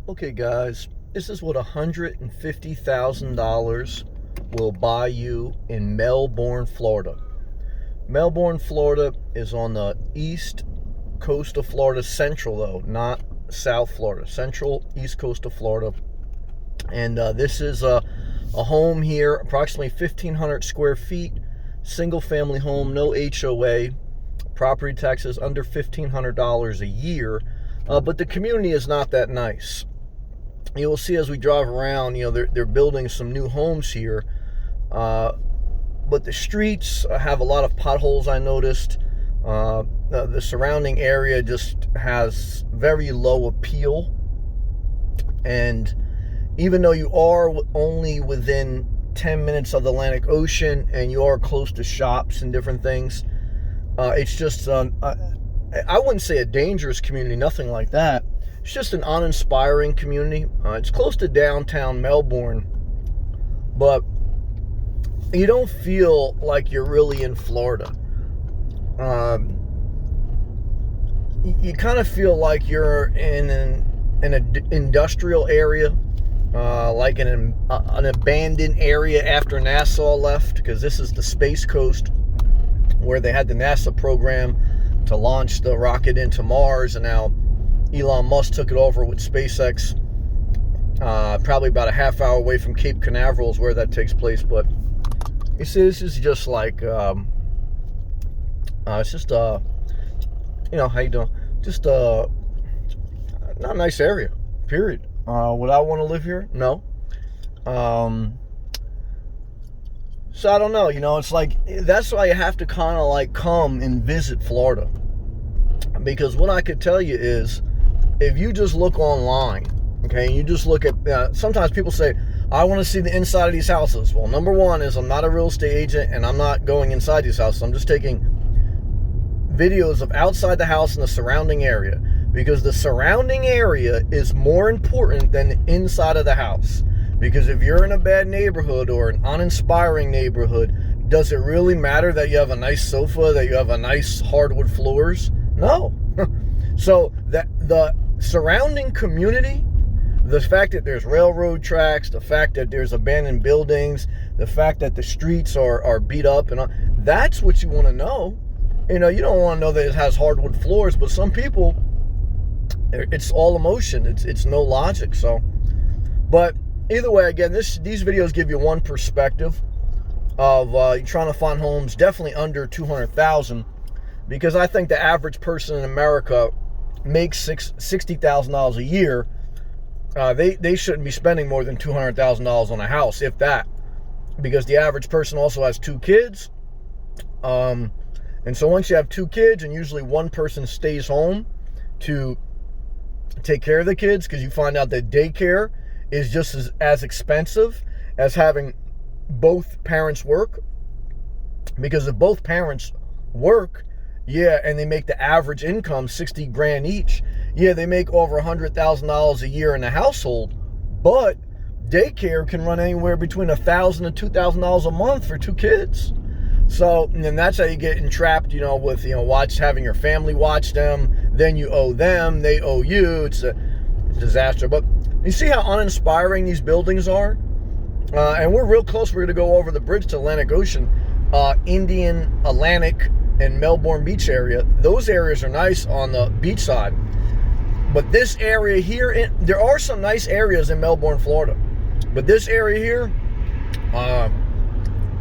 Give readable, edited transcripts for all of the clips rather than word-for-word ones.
Okay, guys, this is what $150,000 will buy you in Melbourne, Florida. Melbourne, Florida is on the east coast of Florida, central though, not South Florida, central east coast of Florida. And this is a home here, approximately 1,500 square feet, single family home, no HOA, property taxes under $1,500 a year. But the community is not that nice. You'll see as we drive around, they're building some new homes here. But the streets have a lot of potholes, I noticed. The surrounding area just has very low appeal. And even though you are only within 10 minutes of the Atlantic Ocean and you are close to shops and different things, it's just, I wouldn't say a dangerous community, nothing like that. It's just an uninspiring community. It's close to downtown Melbourne, but you don't feel like you're really in Florida. You kind of feel like you're in an industrial area, like in an abandoned area after NASA left, because this is the Space Coast where they had the NASA program to launch the rocket into Mars, and now Elon Musk took it over with SpaceX. Probably about a half hour away from Cape Canaveral is where that takes place. But you see, this is just like, it's just, how you doing? Just, not a nice area, period. Would I want to live here? No. So I don't know, it's like, that's why you have to kind of like come and visit Florida. Because what I could tell you is, if you just look online, okay, and you just look at, sometimes people say, I want to see the inside of these houses. Well, number one is I'm not a real estate agent and I'm not going inside these houses. I'm just taking videos of outside the house and the surrounding area, because the surrounding area is more important than the inside of the house. Because if you're in a bad neighborhood or an uninspiring neighborhood, does it really matter that you have a nice sofa, that you have a nice hardwood floors? No. So that the surrounding community, the fact that there's railroad tracks, the fact that there's abandoned buildings, the fact that the streets are beat up, and that's what you want to know. You don't want to know that it has hardwood floors, but some people, it's all emotion. It's no logic. So, but either way, again, these videos give you one perspective of trying to find homes definitely under $200,000, because I think the average person in America makes $60,000 a year. They shouldn't be spending more than $200,000 on a house, if that, because the average person also has 2 kids. And so once you have 2 kids, and usually one person stays home to take care of the kids, because you find out that daycare is just as expensive as having both parents work. Because if both parents work, and they make the average income $60,000 each, they make over $100,000 a year in the household, but daycare can run anywhere between $1,000 and $2,000 a month for 2 kids. So, and then that's how you get entrapped, with, having your family watch them, then you owe them, they owe you. It's a disaster. But you see how uninspiring these buildings are? And we're real close. We're going to go over the bridge to Atlantic Ocean, Indian, Atlantic, and Melbourne beach area. Those areas are nice on the beach side. But this area here, there are some nice areas in Melbourne, Florida. But this area here,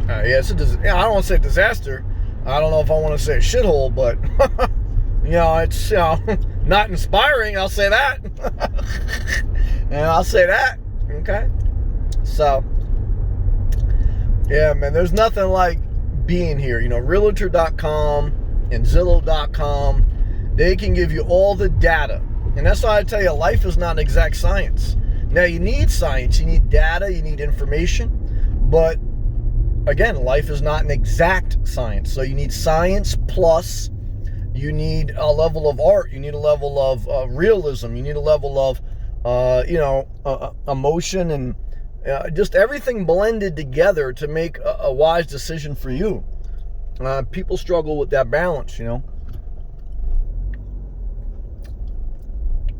it's I don't want to say disaster. I don't know if I want to say a shithole, but it's not inspiring. I'll say that. And I'll say that. Okay. So, yeah, man, there's nothing like being here. Realtor.com and Zillow.com, they can give you all the data. And that's why I tell you, life is not an exact science. Now, you need science, you need data, you need information, but again, life is not an exact science. So you need science, plus you need a level of art, you need a level of realism, you need a level of emotion, and just everything blended together to make a wise decision for you. People struggle with that balance,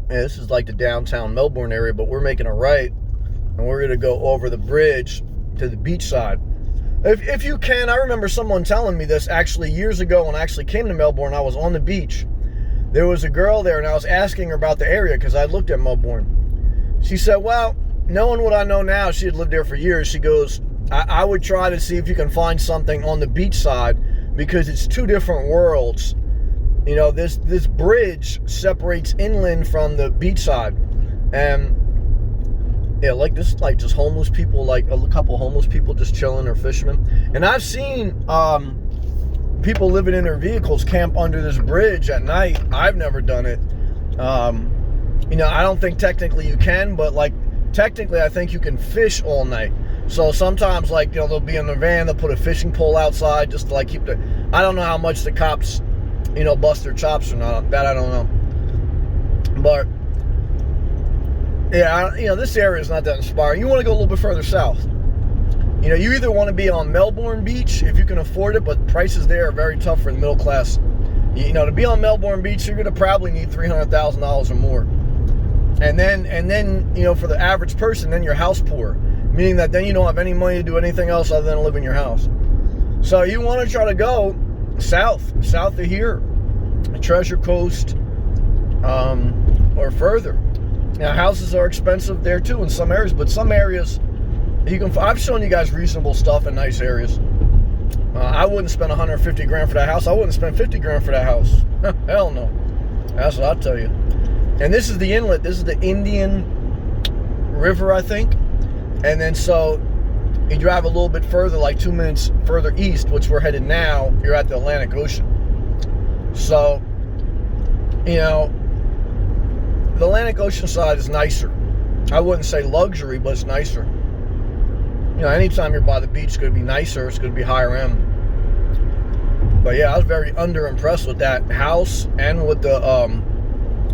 And this is like the downtown Melbourne area, but we're making a right, and we're going to go over the bridge to the beach side. If you can, I remember someone telling me this actually years ago when I actually came to Melbourne. I was on the beach. There was a girl there, and I was asking her about the area because I looked at Melbourne. She said, well, knowing what I know now, she had lived there for years. She goes, I would try to see if you can find something on the beach side because it's two different worlds. You know, this bridge separates inland from the beach side. And yeah, like this, like just homeless people, like a couple homeless people just chilling or fishermen. And I've seen people living in their vehicles camp under this bridge at night. I've never done it. You know, I don't think technically you can, but like technically I think you can fish all night. So sometimes, like, you know, they'll be in the van, they'll put a fishing pole outside just to like keep the, I don't know how much the cops, you know, bust their chops or not. That I don't know. But yeah, you know, this area is not that inspiring. You want to go a little bit further south. You know, you either want to be on Melbourne Beach if you can afford it, but prices there are very tough for the middle class. You know, to be on Melbourne Beach, you're going to probably need $300,000 or more. And then, you know, for the average person, then you're house poor, meaning that then you don't have any money to do anything else other than live in your house. So you want to try to go south of here, Treasure Coast, or further. Now, houses are expensive there too in some areas, but some areas you can. I've shown you guys reasonable stuff in nice areas. I wouldn't spend 150 grand for that house. I wouldn't spend 50 grand for that house. Hell no. That's what I'll tell you. And this is the inlet. This is the Indian River, I think. And then so you drive a little bit further, like 2 minutes further east, which we're headed now. You're at the Atlantic Ocean. So, you know, the Atlantic Ocean side is nicer. I wouldn't say luxury, but it's nicer. You know, anytime you're by the beach, it's going to be nicer. It's going to be higher end. But yeah, I was very underimpressed with that house and with the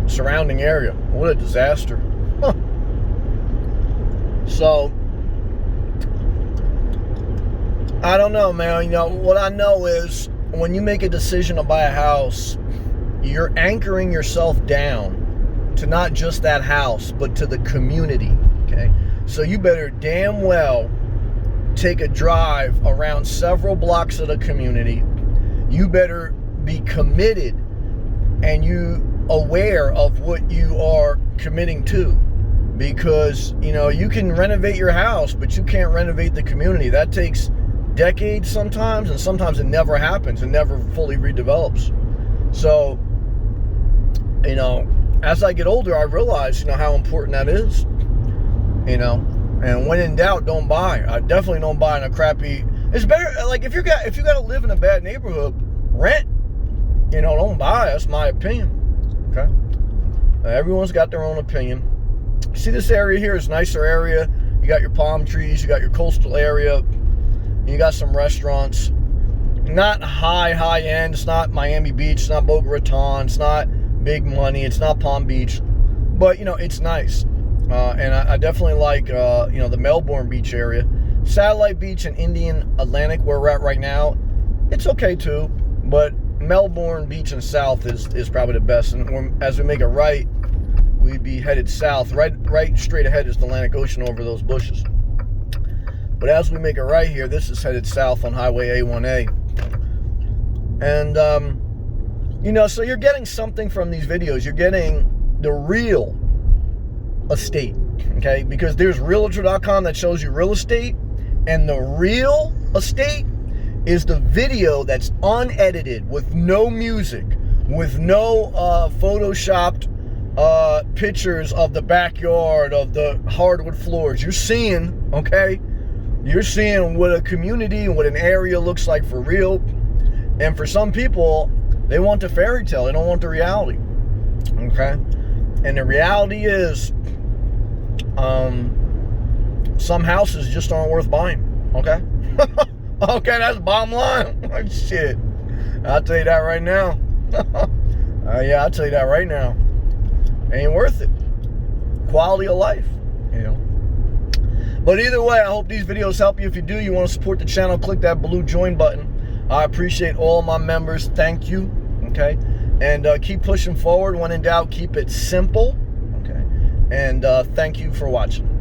surrounding area. What a disaster. Huh. So, I don't know, man. You know, what I know is when you make a decision to buy a house, you're anchoring yourself down to not just that house, but to the community, okay? So you better damn well take a drive around several blocks of the community. You better be committed and you aware of what you are committing to, because, you know, you can renovate your house, but you can't renovate the community. That takes decades sometimes, and sometimes it never happens and never fully redevelops. So, you know, as I get older, I realize, you know, how important that is, you know. And when in doubt, don't buy. I definitely don't buy in a crappy. It's better, like, if you got to live in a bad neighborhood, rent. You know, don't buy. That's my opinion. Okay. Everyone's got their own opinion. See, this area here is a nicer area. You got your palm trees. You got your coastal area. You got some restaurants. Not high end. It's not Miami Beach. It's not Boca Raton. It's not big money. It's not Palm Beach. But, you know, it's nice. And I definitely like, you know, the Melbourne Beach area. Satellite Beach and Indian Atlantic, where we're at right now, it's okay too. But Melbourne Beach and South is probably the best. And as we make a right, we'd be headed south. Right straight ahead is the Atlantic Ocean over those bushes. But as we make a right here, this is headed south on Highway A1A. And, you know, so you're getting something from these videos. You're getting the real estate, okay? Because there's realtor.com that shows you real estate, and the real estate is the video that's unedited, with no music, with no photoshopped pictures of the backyard, of the hardwood floors. You're seeing, okay? You're seeing what a community and what an area looks like for real. And for some people, they want the fairy tale. They don't want the reality, okay? And the reality is, some houses just aren't worth buying, okay? Okay, that's the bottom line. Shit. I'll tell you that right now. Yeah, I'll tell you that right now. Ain't worth it. Quality of life, you know. But either way, I hope these videos help you. If you do, you want to support the channel, click that blue join button. I appreciate all my members. Thank you, okay? And keep pushing forward. When in doubt, keep it simple, And thank you for watching.